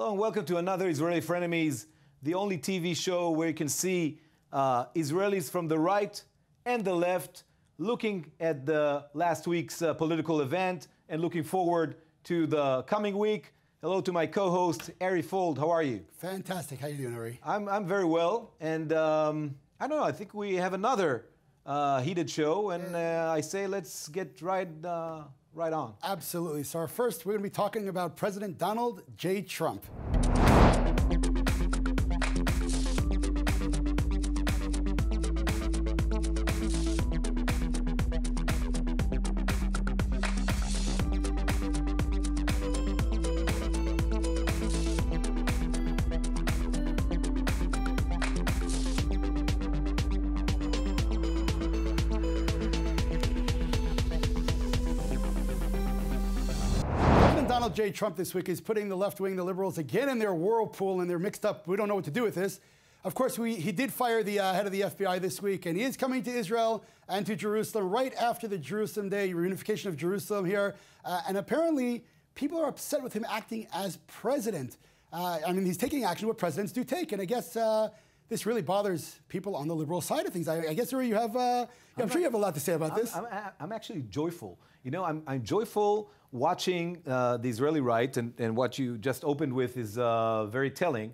Hello and welcome to another Israeli Frenemies, the only TV show where you can see Israelis from the right and the left looking at the last week's political event and looking forward to the coming week. Hello to my co-host, Ari Fold. How are you? Fantastic. How you doing, Ari? I'm very well. And I don't know, I think we have another heated show. And I say let's get right on. Absolutely. So first, we're going to be talking about President Donald J. Trump. Donald J. Trump this week is putting the left wing, the liberals, again in their whirlpool, and they're mixed up. We don't know what to do with this. Of course, he did fire the head of the FBI this week, and he is coming to Israel and to Jerusalem right after the Jerusalem Day, reunification of Jerusalem here. And apparently, people are upset with him acting as president. I mean, he's taking action what presidents do take, and I guess this really bothers people on the liberal side of things. I guess, Uri, I'm sure you have a lot to say about this. I'm actually joyful. You know, I'm joyful watching the Israeli right, and what you just opened with is very telling.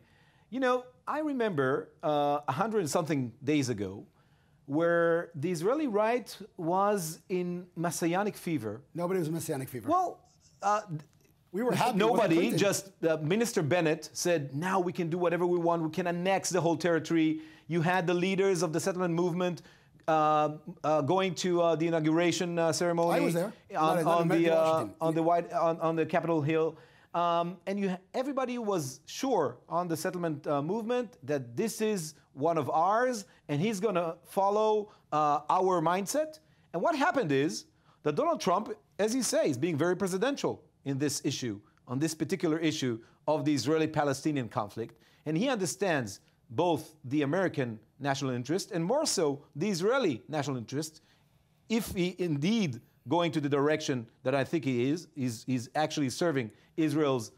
You know, I remember 100 and something days ago where the Israeli right was in messianic fever. Nobody was in messianic fever. Well, we were happy. Nobody, just Minister Bennett said, now we can do whatever we want. We can annex the whole territory. You had the leaders of the settlement movement going to the inauguration ceremony. I was there on the Capitol Hill, and everybody was sure on the settlement movement that this is one of ours, and he's going to follow our mindset. And what happened is that Donald Trump, as he says, is being very presidential in this issue, on this particular issue of the Israeli-Palestinian conflict, and he understands both the American national interest and more so the Israeli national interest. If he indeed going to the direction that I think he is, he's actually serving Israel's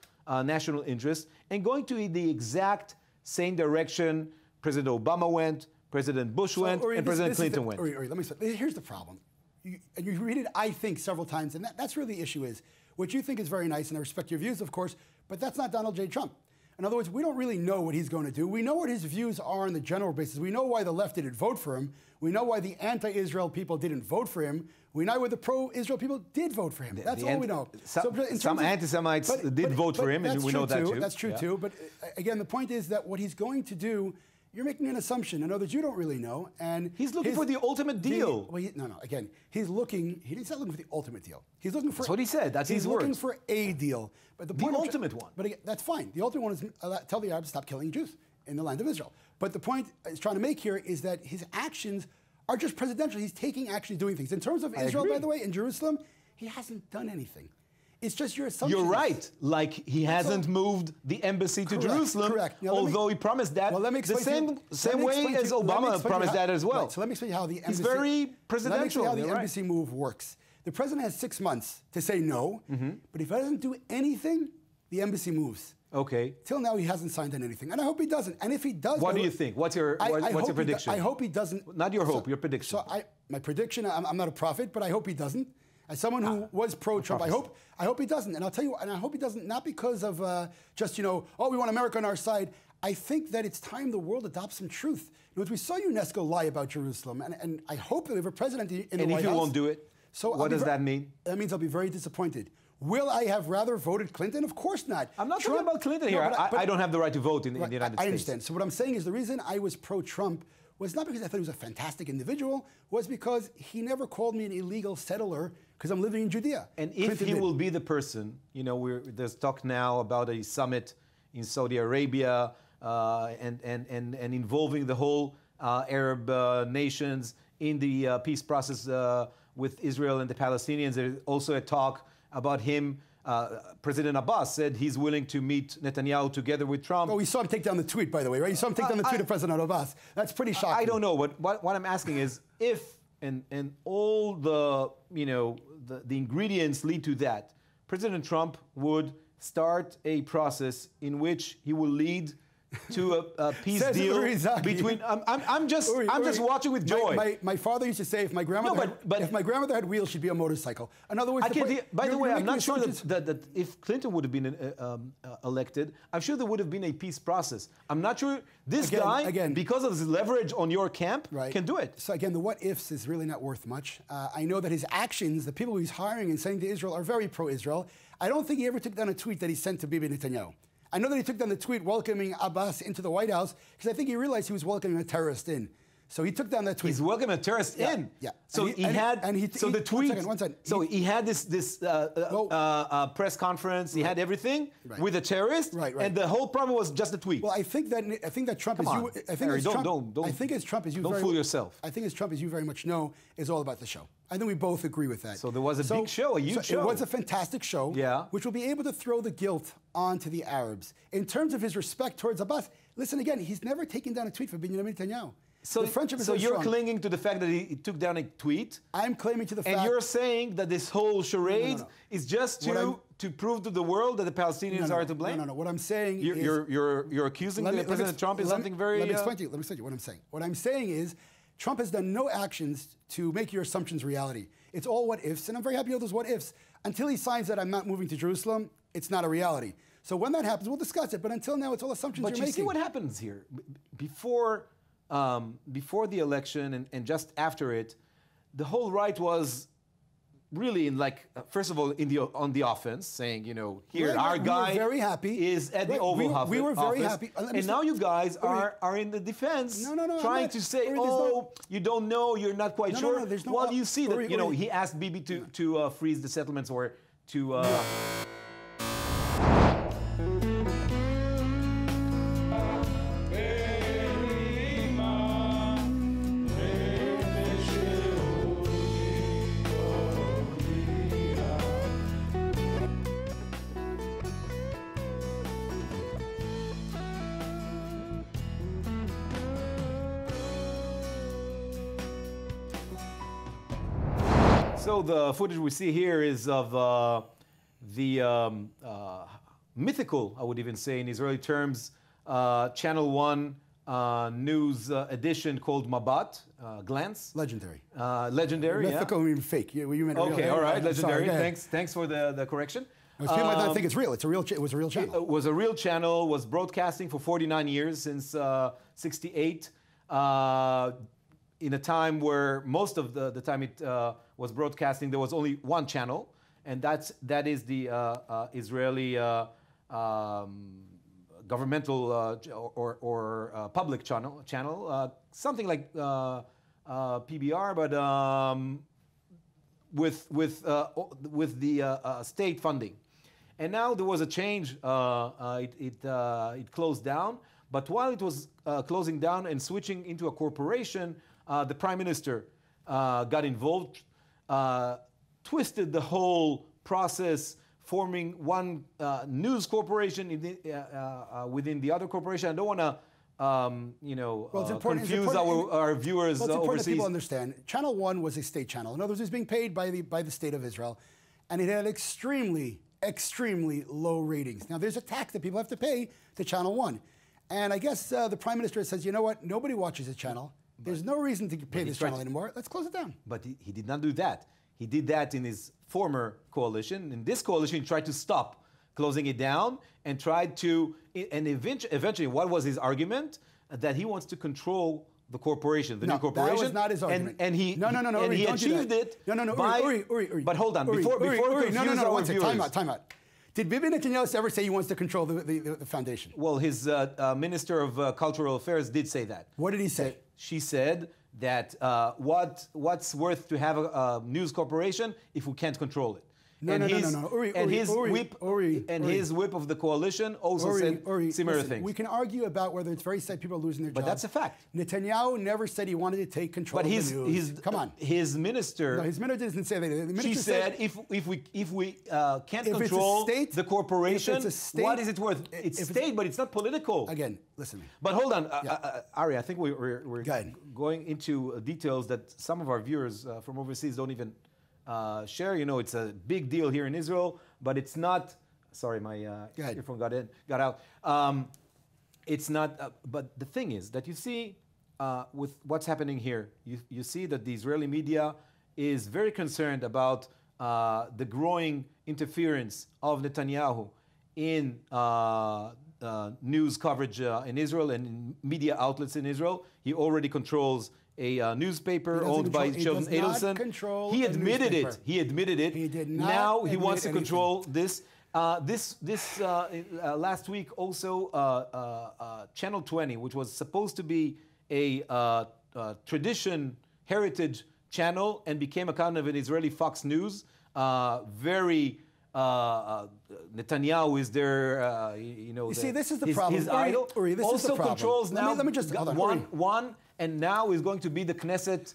national interest and going to the exact same direction President Obama went, President Bush went, and President Clinton went. Let me say, here's the problem. You read it, I think, several times, and that's really the issue is, what you think is very nice, and I respect your views, of course, but that's not Donald J. Trump. In other words, we don't really know what he's going to do. We know what his views are on the general basis. We know why the left didn't vote for him. We know why the anti-Israel people didn't vote for him. We know why the pro-Israel people did vote for him. That's all we know. Some anti-Semites did vote for him, and we know that too. That's true too. But again, the point is that what he's going to do, you're making an assumption. In other words, you don't really know. And he's looking for the ultimate deal. No. Again, he's not looking for the ultimate deal. He's looking for. That's what he said. That's his words. He's looking for a deal. But the ultimate one. But again, that's fine. The ultimate one is tell the Arabs to stop killing Jews in the land of Israel. But the point he's trying to make here is that his actions are just presidential. He's actually doing things. In terms of Israel, by the way, in Jerusalem, he hasn't done anything. It's just your assumption. You're right. Like he hasn't moved the embassy to Jerusalem, now, although he promised that the same way as Obama promised that as well. Right, so let me explain how the embassy. He's very presidential. Let me explain how the embassy move works. The president has 6 months to say no, but if he doesn't do anything, the embassy moves. Okay. Till now, he hasn't signed on anything, and I hope he doesn't. And if he does, what do you think? What's your prediction? I hope he doesn't. Not your hope, your prediction. So my prediction. I'm not a prophet, but I hope he doesn't. As someone who was pro-Trump, I hope he doesn't. And I'll tell you, and I hope he doesn't, not because of just, we want America on our side. I think that it's time the world adopts some truth. We saw UNESCO lie about Jerusalem, and I hope that we have a president in the White House. And if he won't do it, what does that mean? That means I'll be very disappointed. Will I have rather voted Clinton? Of course not. I'm not talking about Clinton here. I don't have the right to vote in the United States. I understand. So what I'm saying is the reason I was pro-Trump was not because I thought he was a fantastic individual, was because he never called me an illegal settler because I'm living in Judea. And if he will be the person, there's talk now about a summit in Saudi Arabia and involving the whole Arab nations in the peace process with Israel and the Palestinians. There's also a talk about him. President Abbas said he's willing to meet Netanyahu together with Trump. Oh, we saw him take down the tweet, by the way, right? You saw him take down the tweet of President Abbas. That's pretty shocking. I don't know, but what I'm asking is if and all the the ingredients lead to that, President Trump would start a process in which he will lead to a peace deal between. I'm just watching with joy. My father used to say, if my grandmother had wheels, she'd be a motorcycle. In other words, by the way, I'm not sure that if Clinton would have been elected, I'm sure there would have been a peace process. I'm not sure this guy, because of his leverage on your camp, can do it. So again, the what ifs is really not worth much. I know that his actions, the people he's hiring and sending to Israel, are very pro-Israel. I don't think he ever took down a tweet that he sent to Bibi Netanyahu. I know that he took down the tweet welcoming Abbas into the White House because I think he realized he was welcoming a terrorist in. So he took down that tweet. He's welcoming a terrorist in. Yeah. So he had the tweet. One second. So he had this press conference. He had everything with a terrorist. Right. And the whole problem was just the tweet. Well, I think that Trump don't fool yourself. I think as Trump, as you very much know, is all about the show. I think we both agree with that. So there was a big show, a huge show. It was a fantastic show, which will be able to throw the guilt onto the Arabs. In terms of his respect towards Abbas, listen again, he's never taken down a tweet for Benjamin Netanyahu. So, you're clinging to the fact that he took down a tweet? I'm claiming to the fact... And you're saying that this whole charade is just to prove to the world that the Palestinians are to blame? No. What I'm saying is... You're accusing President Trump of something very... Let me explain to you what I'm saying. What I'm saying is Trump has done no actions to make your assumptions reality. It's all what ifs, and I'm very happy with those what ifs. Until he signs that I'm not moving to Jerusalem, it's not a reality. So when that happens, we'll discuss it. But until now, it's all assumptions you're making. But you see what happens here. Before the election and just after it, the whole right was really first of all on the offense, saying, our guy is at the Oval Office. We were very happy. And now you guys are in the defense, trying to say, you don't know, you're not quite sure. Well, you see that he asked Bibi to freeze the settlements or to. So the footage we see here is of the mythical, I would even say in Israeli terms, Channel 1 news edition called Mabat, Glance. Legendary. Legendary, mythical, mean fake. You meant real. Okay, all right, legendary. Sorry, thanks for the correction. People might not think it's real. It was a real channel. It was a real channel, was broadcasting for 49 years, since 68. In a time where most of the time it was broadcasting, there was only one channel, and that is the Israeli governmental or public channel, something like PBR, but with the state funding. And now there was a change. It closed down. But while it was closing down and switching into a corporation, the prime minister got involved, twisted the whole process, forming one news corporation within the other corporation. I don't want to, confuse our viewers overseas. It's important that people understand. Channel 1 was a state channel. In other words, it was being paid by the state of Israel, and it had extremely low ratings. Now, there's a tax that people have to pay to Channel 1. And I guess the prime minister says, you know what, nobody watches this channel. There's no reason to pay this channel anymore. Let's close it down. But he did not do that. He did that in his former coalition. In this coalition, he tried to stop closing it down and tried to, and eventually, what was his argument? That he wants to control the corporation, the new corporation. That was not his argument. And he Uri, achieved it. Uri. But hold on, before we confuse our viewers. Time out. Did Bibi Netanyahu ever say he wants to control the foundation? Well, his Minister of Cultural Affairs did say that. What did he say? She said that what's worth to have a news corporation if we can't control it? His whip of the coalition also said similar things. We can argue about whether it's very sad people are losing their jobs. But that's a fact. Netanyahu never said he wanted to take control of the news. Come on. His minister... No, his minister didn't say that. She said if we can't control the corporation, what is it worth? It's state, but it's not political. Again, listen. But hold on, Ari, I think we're going into details that some of our viewers from overseas don't even share. It's a big deal here in Israel, but it's not sorry, my earphone got out. It's not, but the thing is that you see with what's happening here, you see that the Israeli media is very concerned about the growing interference of Netanyahu in news coverage in Israel and in media outlets in Israel. He already controls a newspaper owned by Sheldon Adelson. He admitted it. He admitted it. He did not. Now he wants to control this. Last week also Channel 20, which was supposed to be a tradition heritage channel and became a kind of an Israeli Fox News. Very Netanyahu is their, You see, this is the problem. His idol. Uri, this is the problem. Controls now. Let me just hold on. One, and now is going to be the Knesset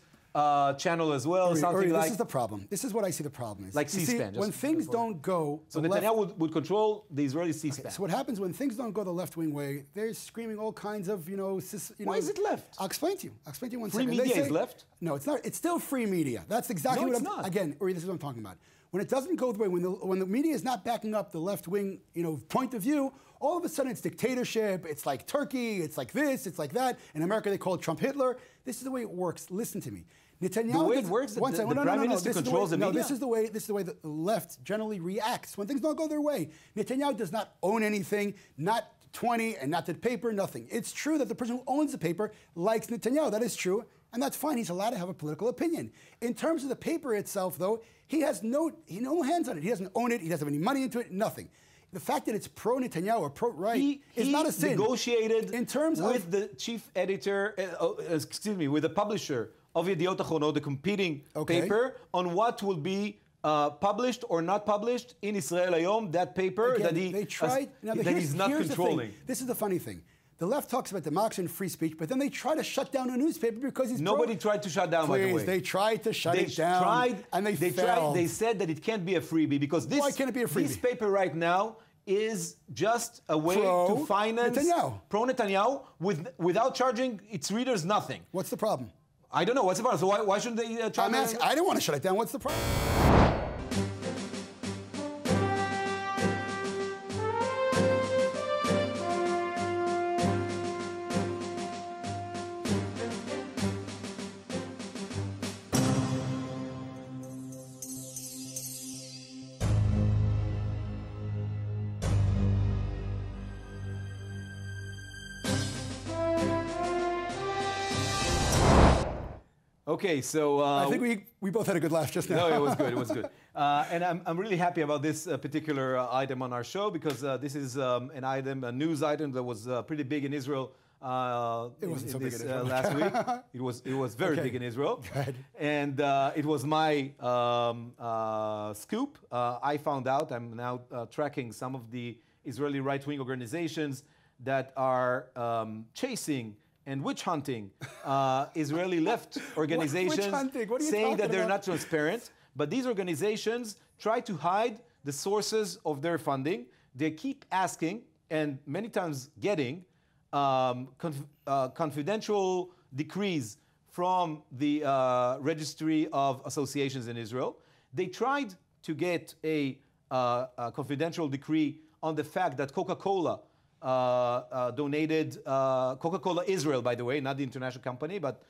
channel as well. Something like this is the problem. This is what I see the problem is. Like C-SPAN. When things don't go, so Netanyahu would control the Israeli C-SPAN. Okay, so what happens when things don't go the left-wing way? They're screaming all kinds of, Why is it left? I'll explain to you. I'll explain to you one free second. Free media is left? No, it's not. It's still free media. That's exactly what it's not. Again, Uri, this is what I'm talking about. When it doesn't go the way, when the media is not backing up the left-wing, point of view, all of a sudden it's dictatorship. It's like Turkey. It's like this. It's like that. In America, they call it Trump Hitler. This is the way it works. Listen to me. Netanyahu. The way it works, the Prime Minister controls the media. This is the way the left generally reacts when things don't go their way. Netanyahu does not own anything, not 20, and not the paper, nothing. It's true that the person who owns the paper likes Netanyahu. That is true, and that's fine. He's allowed to have a political opinion. In terms of the paper itself, though, he has no hands on it. He doesn't own it. He doesn't have any money into it. Nothing. The fact that it's pro-Netanyahu or pro-right is not a sin. He negotiated in terms with the chief editor, with the publisher of Yediot Achronot, the competing paper, on what will be published or not published in Israel Hayom, that paper. Again, that he's not controlling. This is the funny thing. The left talks about democracy and free speech, but then they try to shut down a newspaper because he's Nobody tried to shut down, by the way. They tried to shut it down, and they failed. They said that it can't be a freebie because this, why can't it be a freebie? This paper right now is just a way to finance pro-Netanyahu without charging its readers nothing. What's the problem? I don't know. What's the problem? So why shouldn't they try? I'm asking. I don't want to shut it down. What's the problem? Okay, so I think we both had a good laugh just now. No, it was good. It was good, and I'm really happy about this particular item on our show because this is a news item that was pretty big in Israel. It wasn't so big in Israel last week. It was very big in Israel, and it was my scoop. I found out. I'm now tracking some of the Israeli right-wing organizations that are chasing and witch hunting Israeli left organizations, saying that they're not transparent. But these organizations try to hide the sources of their funding. They keep asking, and many times getting, confidential decrees from the Registry of Associations in Israel. They tried to get a confidential decree on the fact that Coca-Cola donated, Coca-Cola Israel, by the way, not the international company, but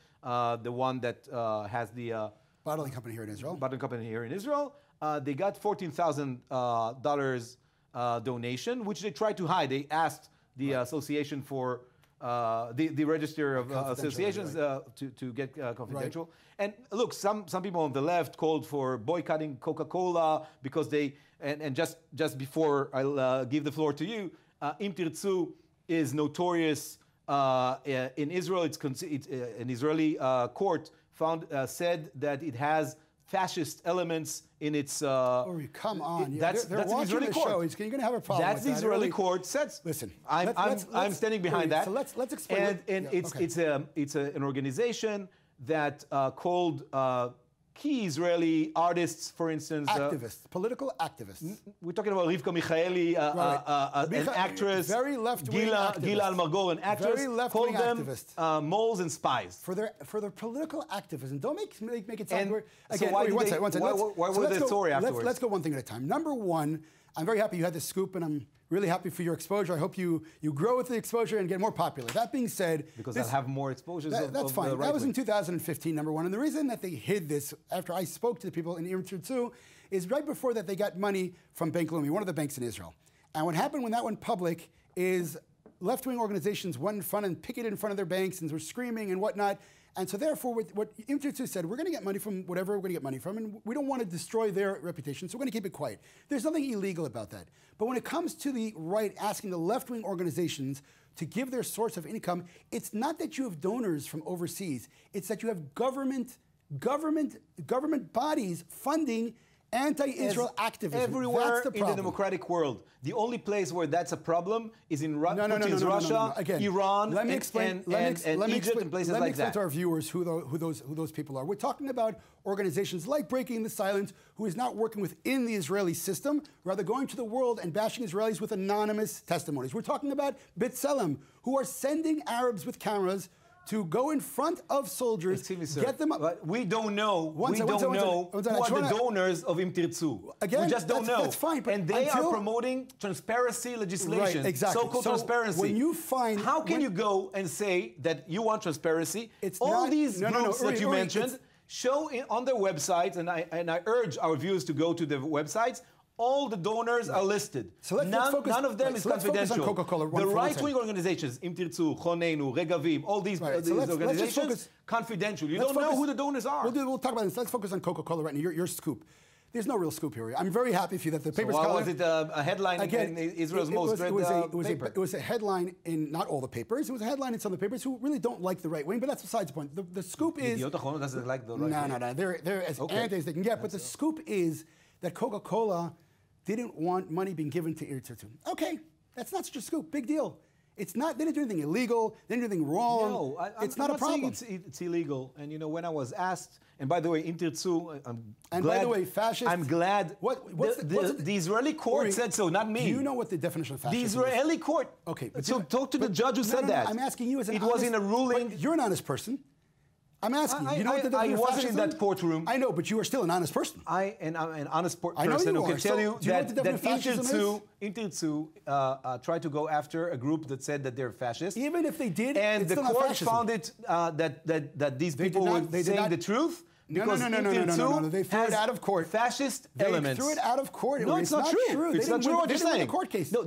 the one that has the bottling company here in Israel. Bottling company here in Israel. They got $14,000 donation, which they tried to hide. They asked the association for the register of associations to get confidential. And look, some people on the left called for boycotting Coca-Cola because they and just before I'll give the floor to you. Im Tirtzu is notorious in Israel. It's an Israeli court said that it has fascist elements in its. Come on! That's an Israeli court. Show. You're going to have a problem. That's the Israeli court says. Listen, I'm standing behind that. So let's explain. And it's an organization that called. Key Israeli artists, for instance. Activists, political activists. We're talking about Rivka Michaeli, an actress. Very left-wing Gila Almagor, an actress. Very left-wing activist. Moles and spies. For their political activism. Don't make it sound weird. Again, so why were they sorry afterwards? Let's go one thing at a time. Number one, I'm very happy you had this scoop, and I'm really happy for your exposure. I hope you grow with the exposure and get more popular. That being said, because I'll have more exposures. That's fine. That was in 2015, number one. And the reason that they hid this after I spoke to the people in Ir Tirtzu is right before that they got money from Bank Leumi, one of the banks in Israel. And what happened when that went public is left-wing organizations went in front and picketed in front of their banks and were screaming and whatnot. And so therefore, what Ir Tirtzu said, we're going to get money from whatever we're going to get money from, and we don't want to destroy their reputation, so we're going to keep it quiet. There's nothing illegal about that. But when it comes to the right asking the left-wing organizations to give their source of income, it's not that you have donors from overseas. It's that you have government bodies funding anti-Israel activism. Everywhere in the democratic world, the only place where that's a problem is in Russia, Again, Iran, let me explain, and Egypt and places like that. Let me explain to our viewers who those people are. We're talking about organizations like Breaking the Silence, who is not working within the Israeli system, rather going to the world and bashing Israelis with anonymous testimonies. We're talking about B'Tselem, who are sending Arabs with cameras to go in front of soldiers, Excuse me, sir, get them up. but we don't know. Who are the donors of Im Tirtzu. Again, we just don't know. That's fine. But and they are promoting transparency legislation. Right, exactly. So-called So transparency. when you find, how can you go and say that you want transparency? It's all not, these groups that you Uri, mentioned show on their websites, and I urge our viewers to go to the websites. All the donors are listed. So let's focus, none of them is confidential. On Coca-Cola, the right-wing organizations, Im Tirtzu, Choneinu, Regavim, all these, these organizations, confidential. You don't know who the donors are. We'll talk about this. Let's focus on Coca-Cola right now. Your scoop. There's no real scoop here. I'm very happy for you that the paper's why was it a headline in Israel's most read paper? It was a headline in not all the papers. It was a headline in some of the papers who really don't like the right wing, but that's besides the point. The scoop is... doesn't like the right wing. No. They're as anti as they can get. But the scoop is that Coca-Cola didn't want money being given to Ir Tirtzu. Okay, that's not such a scoop. Big deal. It's not. They didn't do anything illegal. They didn't do anything wrong. No, it's not a problem. It's illegal. And you know, when I was asked, and by the way, Im Tirtzu, by the way, fascist. I'm glad. The Israeli court said so, not me. Do you know what the definition of fascism is? The Israeli court. Okay, so talk to the judge who said that. I'm asking you as an honest. It was in a ruling. You're an honest person. I'm asking you. You know what the definition I wasn't in that courtroom. I know, but you are still an honest person. I'm an honest person who can tell you that Im Tirtzu tried to go after a group that said that they're fascist. Even if they did, and the court found it that these people were saying the truth. No. They threw it out of court. Fascist elements. They threw it out of court. No, it's not true. It's not true what you're saying. They didn't win the court case. No,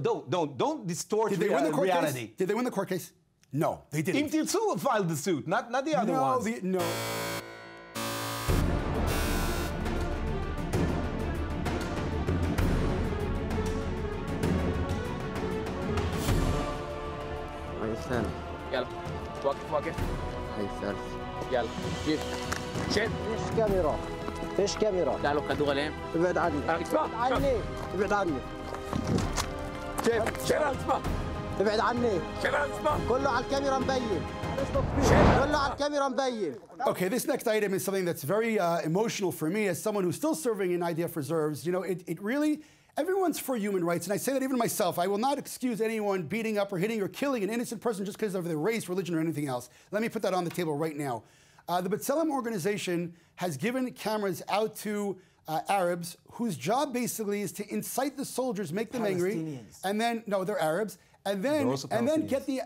don't distort reality. Did they win the court case? No, they didn't. Im Tirtzu filed the suit, not the other ones. No. هيثم يلا وقف هيثم يلا شيل شيل فيش كاميرا تعالوا خدوا غلام ابعد عني اسمع ابعد عني شيل اسمع ابعد عني شيل اسمع كله على الكاميرا مبين كله على الكاميرا مبين. Okay, this next item is something that's very emotional for me as someone who's still serving in IDF reserves. You know, it really, everyone's for human rights, and I say that even myself. I will not excuse anyone beating up or hitting or killing an innocent person just because of their race, religion, or anything else. Let me put that on the table right now. The B'Tselem organization has given cameras out to Arabs whose job basically is to incite the soldiers, make them angry, and then, no, they're Arabs, and then get the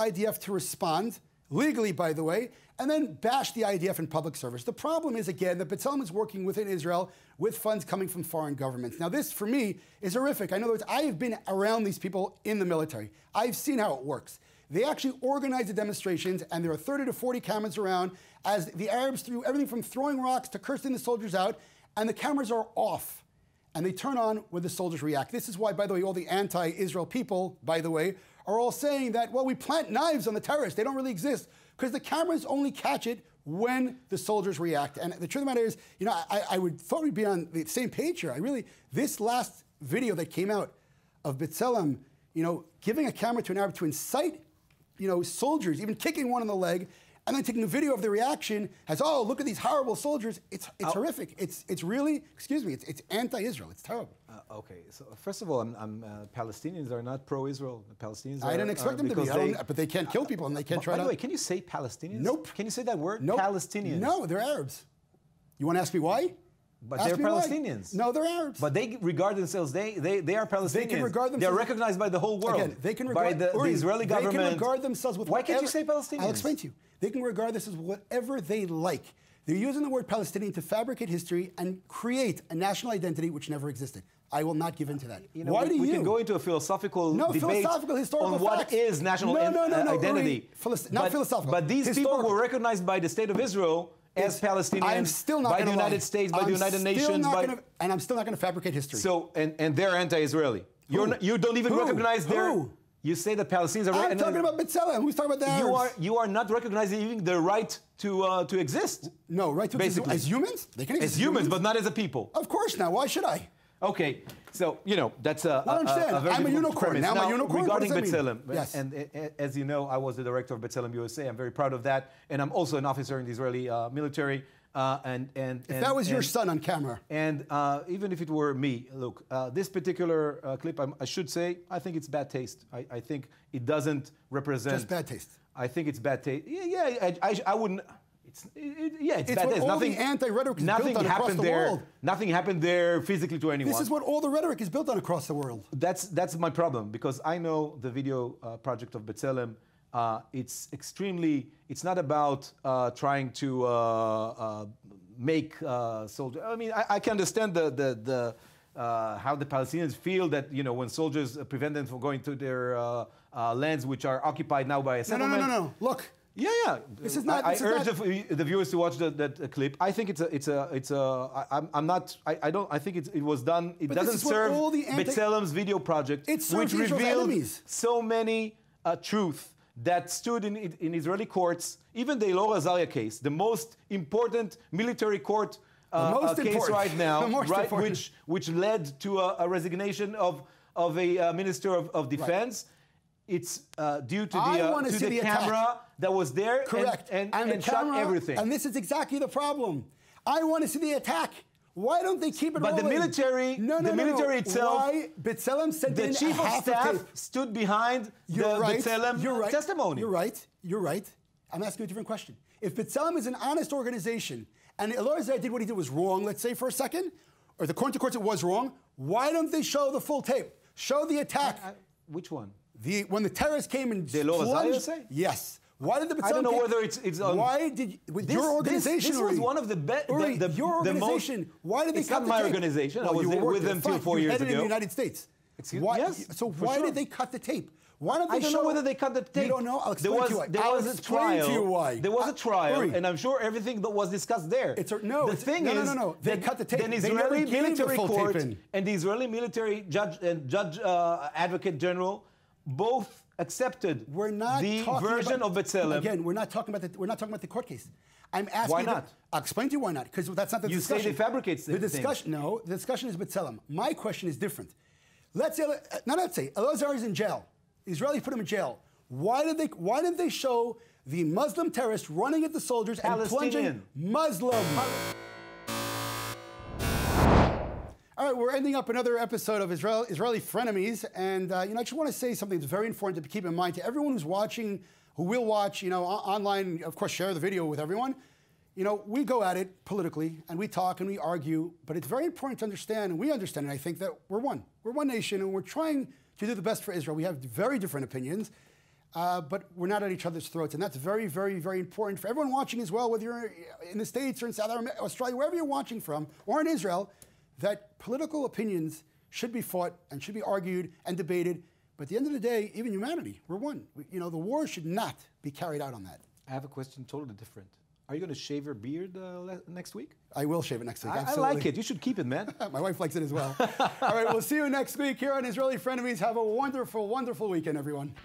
IDF to respond, legally, by the way, and then bash the IDF in public service. The problem is, again, that B'Tselem is working within Israel with funds coming from foreign governments. Now, this, for me, is horrific. In other words, I have been around these people in the military. I've seen how it works. They actually organize the demonstrations, and there are 30 to 40 cameras around as the Arabs threw everything from throwing rocks to cursing the soldiers out, and the cameras are off. And they turn on when the soldiers react. This is why, by the way, all the anti-Israel people, by the way, are all saying that, well, we plant knives on the terrorists. They don't really exist. Because the cameras only catch it when the soldiers react. And the truth of the matter is, you know, I would thought we'd be on the same page here. This last video that came out of B'Tselem, you know, giving a camera to an Arab to incite, you know, soldiers, even kicking one in the leg, and then taking a video of the reaction as, oh, look at these horrible soldiers. It's horrific. It's really, excuse me, it's anti-Israel. It's terrible. Okay, so first of all, Palestinians are not pro-Israel. Palestinians. I didn't expect them to be, but they can't kill people and they can't try to. By the way, can you say Palestinians? Nope. Can you say that word? Nope. Palestinians. No, they're Arabs. You want to ask me why? But Ask they're me why. Palestinians. No, they're Arabs. But they regard themselves, they are Palestinians. They can regard They're themselves- recognized by the whole world. Again, they can regard, by the Israeli government. They can regard themselves with Why whatever, can't you say Palestinians? I'll explain to you. They can regard this as whatever they like. They're using the word Palestinian to fabricate history and create a national identity which never existed. I will not give in to that. You know, Why do you? We can go into a philosophical debate philosophical, historical on what facts. is national identity. Not philosophical. But these Historical. people were recognized by the state of Israel as Palestinians, I am still not by the gonna United lie. States, by the United Nations. And I'm still not going to fabricate history. So, and they're anti-Israeli. You don't even Who? recognize their... Who? You say that Palestinians are... I'm talking about B'Tselem. Who's talking about the Arabs? You are not recognizing even the right to exist. No, right to exist Basically. as humans? They can exist As humans, but not as a people. Of course not. Why should I? Okay, so, you know, that's a understand. very I'm a difficult unicorn. premise. Now I'm a unicorn? Regarding What does that mean? B'Tselem, Yes. and as you know, I was the director of B'Tselem USA. I'm very proud of that. And I'm also an officer in the Israeli military. If that was your son on camera. And even if it were me, look, this particular clip, I should say, I think it's bad taste. I think it doesn't represent... Just bad taste. I think it's bad taste. Yeah, I wouldn't... It's bad what taste. all Nothing, the anti-rhetoric is nothing built on across happened the there. world. Nothing happened there physically to anyone. This is what all the rhetoric is built on across the world. That's my problem, because I know the video project of B'Tselem. It's extremely. It's not about trying to make soldiers. I mean, I can understand the how the Palestinians feel that, you know, when soldiers prevent them from going to their lands which are occupied now by a settlement. No. Look. Yeah. This is not. I urge the viewers to watch that clip. I think I'm not. I think it was done. It doesn't serve B'Tselem's video project, which revealed so many truth that stood in Israeli courts. Even the Elor Azaria case, the most important military court case right now, right, which led to a resignation of a minister of defense. It's due to the camera that was there. Correct. And the shot camera, everything. And this is exactly the problem. I want to see the attack. Why don't they keep it rolling? But the military, military itself, why? B'Tselem sent the in chief of staff stood behind the B'Tselem testimony. You're right. I'm asking you a different question. If B'Tselem is an honest organization and Elor Azaria did what he did was wrong, let's say for a second, or the court it was wrong, why don't they show the full tape? Show the attack. Which one? When the terrorists came and plunged, yes. Why did the B'Tselem? I don't know whether it's on. Why did your organization? This was one of the best. Your organization. Why did they cut the tape? It's not my organization. I was with them 3 or 4 years ago. You in the United States. Excuse me. Yes. So why did they cut the tape? Why don't they I don't know whether they cut the tape. You don't know? I'll explain to you why. There was a trial. There was a trial, and I'm sure everything that was discussed there. The thing is, they cut the tape. Then Israeli military court and the Israeli military judge advocate general both accepted the version of B'Tselem. Again, we're not talking about the court case. I'm asking. Why not? I'll explain to you why not. Because that's not the discussion. You say they fabricate the discussion. No, the discussion is B'Tselem. My question is different. Let's say, Elor Azaria is in jail. The Israelis put him in jail. Why did they show the Muslim terrorist running at the soldiers and plunging Muslim? All right, we're ending up another episode of Israeli Frenemies, and I just want to say something that's very important to keep in mind to everyone who's watching, who will watch, online. Of course, share the video with everyone. We go at it politically, and we talk and we argue, but it's very important to understand, and we understand, and I think that we're one. We're one nation, and we're trying to do the best for Israel. We have very different opinions, but we're not at each other's throats, and that's very, very, very important for everyone watching as well, whether you're in the States or in South Australia, wherever you're watching from, or in Israel, that political opinions should be fought and should be argued and debated. But at the end of the day, even humanity, we're one. The war should not be carried out on that. I have a question totally different. Are you going to shave your beard next week? I will shave it next week. I like it. You should keep it, man. My wife likes it as well. All right, we'll see you next week here on Israeli Frenemies. Have a wonderful, wonderful weekend, everyone.